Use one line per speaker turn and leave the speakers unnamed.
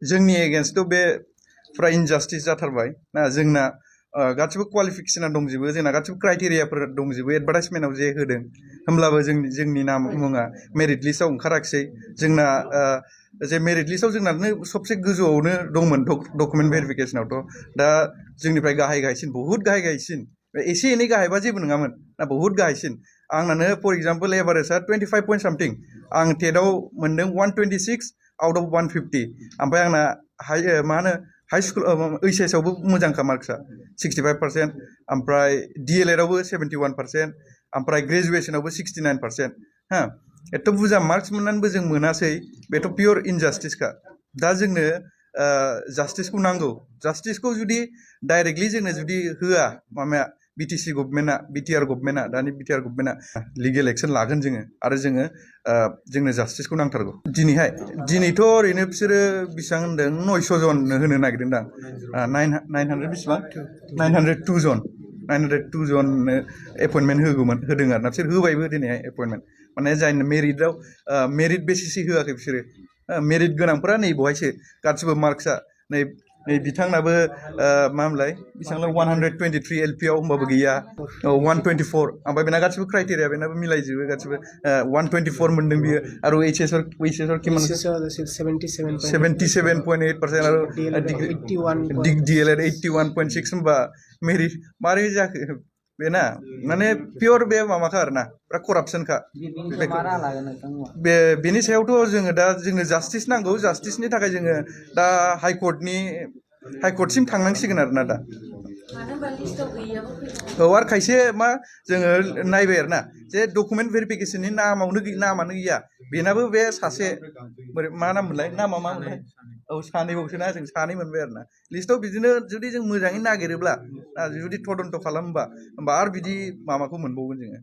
जोंनि एगेन्स्टआव बे फ्रा इनजास्टिस जाथारबाय ना जोंना गासिबो क्वालिफिकेशना दंजोबो जोंना गासिबो क्राइटेरियाफोर दंजोबो एडभार्टाइजमेन्टआव जे होदों होमब्लाबो जोंनि नाम मुङा मेरिट लिस्टआव ओंखाराखिसै जोंना जे मेरिट लिस्टआव जोंनानो सबसे गोजौआवनो दंमोन डकुमेन्ट भेरिफिकेशनावथ' दा जोंनिफ्राय गाहायसिन बहुद गाहायसिन एसे एनै गाहायबा जेबो नङामोन ना बहुद गाहायसिन आंनानो फर एग्जाम्पल एभारेजआ 25 पॉइंट सामथिं आं टेटआव मोनदों 126 आउट अफ 150 ओमफ्राय आंना मा होनो हाई स्कुल ओइस आवबो मोजांखा मार्क्सआ 65% ओमफ्राय DLED आवबो 71% ओमफ्राय ग्रेजुवेशनावबो 69% हा एथ' बुरजा मार्क्स मोननानैबो जों मोनासै बेथ' पियर इनजास्टिसखा दा जोंनो जास्टिसखौ नांगौ जास्टिसखौ जुदि डाइरेक्टलि जोंनो जुदि होआ माबाया BTC गभर्नमेन्टआ BTR गभर्नमेन्टआ दानि BTR गभर्नमेन्टआ लिगेल एक्सन लागोन जोङो आरो जोंनो जास्टिसखौ नांथारगौ दिनैथ' ओरैनो बिसोरो बेसेबां होनदों 900 जन होनो नागिरदोंदां 900 बेसेबां 902 जन 902 जननो एपइन्टमेन्ट होदों आरोना बिसोर होबायबो दिनैहाय एपइन्टमेन्ट माने जायनो मेरिट बेसिसै होआखै बिसोरो मेरिट गोनांफोरा नै बहायसो गासिबो मार्क्सआ नै बिथांनाबो मा होनलाय बेसेबांलाय 123 LP आव होमबाबो गैया 124 ओमफ्राय बेना गासिबो क्राइटेरिया बेनाबो मिलायजोबो गासिबो 124 मोनदों बियो आरो HS किमान 77.8% आरो DLED 81.6 होमबा मेरिट मारै जाखो बेना माने पियर बे माबाखा आरोना बिराद करापसनखा बेनि सायावथ' जोङो दा जोंनो जास्टिस नांगौ जास्टिसनि थाखाय जोङो दा हाइकर्टसिम थांनांसिगोन आरोना दा औ आरो खायसे मा जोङो नायबाय आरोना जे डकुमेन्ट भेरिफिकेशननि नामानो गैया बेनाबो बे सासे मा नाम मोनलाय नामा मा मोनलाय औ सानैबावसोना जों सानै मोनबाय आरोना लिस्टआव बिदिनो जुदि जों मोजाङै नागिरोब्ला जुदि तदन्त खालामोबा होमबा आरो बिदि माबाखौ मोनबावगोन जोङो